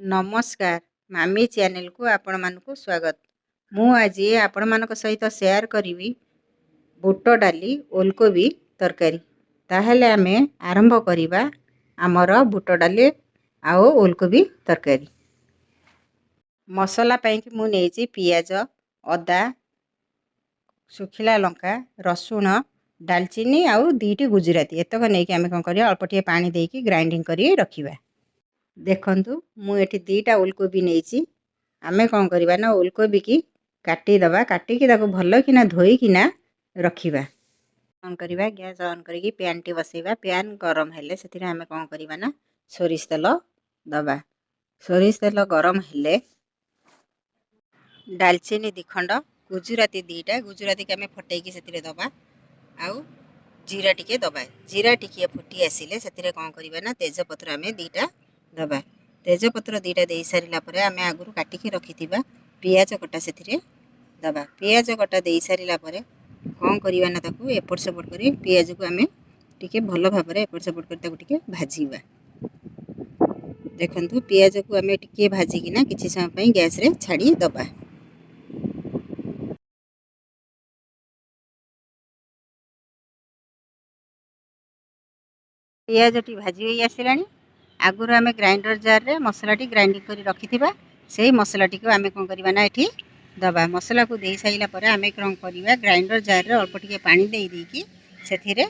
नमस्कार मामी चैनल को आपण मानकु स्वागत। मु आज आपण मानक सहित शेयर करी बुट डाली ओलकोबी तरकारी। ताहले आमे आरंभ करिबा आमर बुट डाली आउ ओलकोबी तरकारी। मसला पई कि मु नेछि पियाज, अदा, सुखिला लंका, रसुण, दालचीनी आउ दीटी गुजराती एतक नै कि आमे कोन करिया अल्प टिके पानी देकी ग्राइंडिंग करी रखिबा। देखंतु मु एठी दीटा ओलकोबी नेछि। आमे कोन करिबा ना ओलकोबी की काटी दबा, काटी की ताको भल्लो किना धोई किना रखिबा। कोन करिबा गैस ऑन करिकी पैन टी बसेबा। पैन गरम हेले सेथिरे आमे कोन करिबा ना सोरिष तेल दबा। सोरिष तेल गरम हेले दालचीनी दी खंड, गुजराती दीटा, गुजराती के आमे फटै की सेथिरे दबा। आउ जीरा टिके दबा। जीरा टिके फुटी आसिले सेथिरे कोन करिबा ना तेजपत्र आमे दीटा दबा। तेजपत्र दीटा दे सारिला परे आमे आगुरु काटी की रखिथिबा पियाज कटा सेथिरे दबा। पियाज कटा दे सारिला परे कोन करिबा ना ताकू एपट सेपट करी पियाज को आमे टिके भलो भाबरे एपट सेपट करी ताकू टिके भाजीबा। देखंतु पियाज को आमे टिके भाजी किना किछि समय पई गैस रे छाडी दबा। पियाज टी भाजी होई आसिलानी। आगुरु आमे ग्राइंडर जार रे मसला टी ग्राइंडिंग करी रखिथिबा। सेही मसला टी को आमे कोन करिबा ना एठी दबा। मसला को देई साइला परे आमे कोन करिबा ग्राइंडर जार रे अल्प टिके पानी देई देकी सेथिरे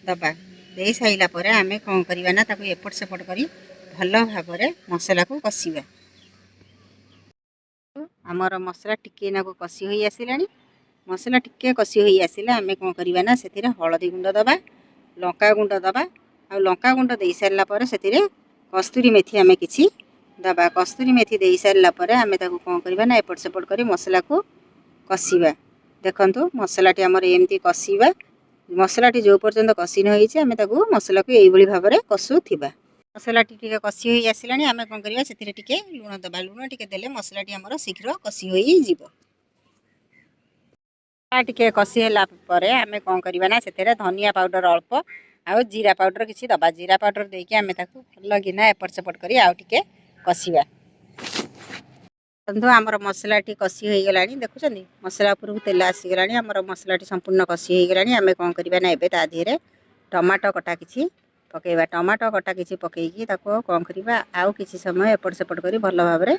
दबा। देई साइला परे आमे कोन करिबा ना ताको एपट सेपट करी भलो भाबरे मसला को कसिबा। हमर मसला टिके ना को कसी होई आसिलानी। मसला टिके कसी होई आसिले आमे कोन करिबा ना सेथिरे हळदी गुंड दबा, लंका गुंड दबा। आ लंका गुंड देई सारला परे सेथिरे कस्तूरी मेथी आमे किछि दबा। कस्तूरी मेथी देई सारला परे आमे ताको कोन करिबा ना एपट सेपट करी मसला को कसिबा। देखंतु मसला टी हमर एम्ति कसिबा। मसला टी जो पर्यंत कसी न होई छै आमे ताको मसला को एई भली भाबरे कसुथिबा। मसला टी टिके कसी होई आसिलानी। आमे कोन करिबा सेथिरे टिके लूण दबा। लूण टिके देले मसला टी हमर शीघ्र कसी होई जिवो। टिके कसी होला परे आमे कोन करिबा ना सेथिरे धनिया पाउडर अल्प आउ जीरा पाउडर किछि दबा। जीरा पाउडर देकी आमे ताकू भलो गिना एपट सेपट करी आउ टिके कसिबा। बंधु हमर मसला टी कसी होई गेलानी। देखुछनी मसला ऊपर को तेल आसी गेलानी। हमर मसला टी संपूर्ण कसी होई गेलानी। आमे कोन करिबा ना एबे ता धीरे टमाटो कटा किछि पकेइबा। टमाटो कटा किछि पकेइकी ताको कोन करिबा आउ किछि समय एपट सेपट करी भलो भाबरे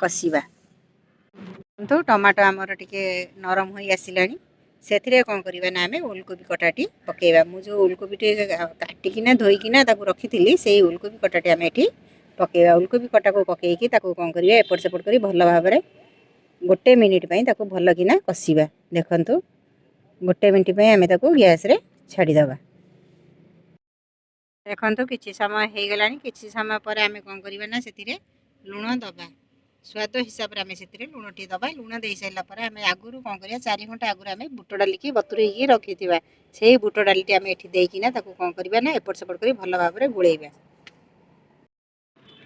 कसिबा। बंधु टमाटो हमर टिके नरम होई आसिलानी। सेथिरे कोन करिबा ना आमे ओलकोबी कटाटी पकेइबा। मु जो ओलकोबी टे काटी किना धोई किना ताकू रखिथिली सेही ओलकोबी कटाटी आमे एठी पकेइबा। ओलकोबी कटा को पकेइकी ताकू कोन करिबा एपट सेपट करी भलो भाबरे गोटे मिनिट पई ताकू भलो किना कसिबा। देखंतु गोटे मिनिट पई आमे ताकू गैस रे छाडी दबा। देखंतु किछि समय हेई गेलानी। किछि समय पर आमे कोन करिबा ना सेथिरे लूण दबा। स्वाद हिसाब रे आमे सेथिरे लूण टी दबा। लूण देई साइला परे आमे आगुरु कोन करिया 4 घंटा आगुरु आमे बुट डाली की बतुरेई की रखिथिबा। सेही बुट डाली टी आमे एठी देई किना ताकू कोन करिबा ना एपट सेपट करी भलो भाबरे गुळेइबा।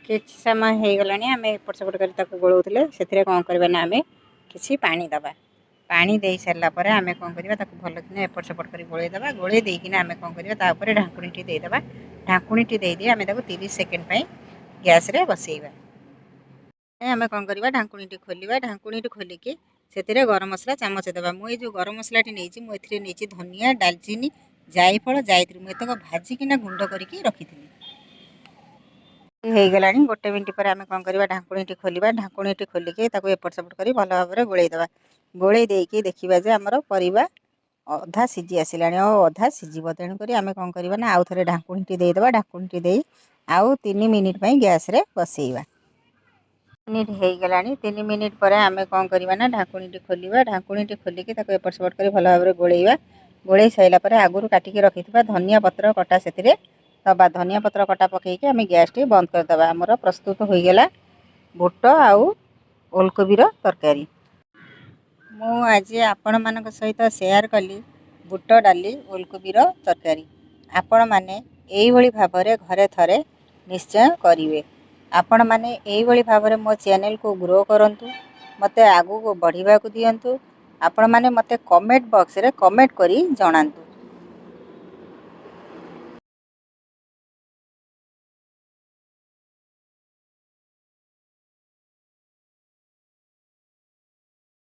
किछि समय हेई गेलानी। आमे एपट सेपट करी ताकू गुळौथिले सेथिरे कोन करिबा ना आमे किछि पानी दबा। पानी देई सारला परे आमे कोन करिबा ताकू भलो किना एपट सेपट करी गुळेइ दबा। गुळेइ देई किना आमे कोन करिबा ता ऊपर ढांकुणी टी देई दबा। ढांकुणी टी देई दे आमे ताकू 30 सेकंड पई गैस रे बसेइबा। आमे कोन करिबा ढांकुणी टी खोलिबा। ढांकुणी टी खोलिकी सेथिरे गरम मसला चामच दबा। मु ए जो गरम मसला टी नेछि मु एथिरे नेछि धनिया, दालचीनी, जायफळ, जायत्री मु एतक भाजी किना गुंड करिकी रखिथिली। हेई गेलानी। गोटे मिनिट पर आमे कोन करिबा ढांकुणी टी खोलिबा। ढांकुणी टी खोलिकी ताकू एपट सेपट करी भलो भाबरे गोळेइ दबा। गोळेइ देइकी देखिबा जे हमर परिबा अधा सिझी आसिलानी और अधा सिझिबो। तेणु करी आमे कोन करिबा ना आउ थरे ढांकुणी टी देई दबा। ढांकुणी टी देई आउ 3 मिनिट पई गैस रे बसेइबा। मिनिट हेई गेलानी। 3 मिनिट पर आमे कोन करिबा ना ढांकुणी टी खोलिबा। ढांकुणी टी खोलिकी ताकू एपट सेपट करी भलो भाबरे गोळेइबा। गोळेइ साइला परे आगुरु काटिकी रखिथिबा धनिया पत्र कटा सेथिरे दबा। धनिया पत्र कटा पकेइकी आमे गैस टी बंद कर दबा। हमर प्रस्तुत होई गेला बुट आउ ओलकोबी रो तरकारी। मु आज आपण मानक सहित शेयर कली बुट डाली ओलकोबी रो तरकारी। आपण माने एई भली भाबरे घरे थरे निश्चय करिवे। आपण माने एई भली भाबरे मो चैनल को ग्रो करंतु। मते आगु को बढ़िबा को दियंतु। आपण माने मते कमेंट बॉक्स रे कमेंट करी जणांतु।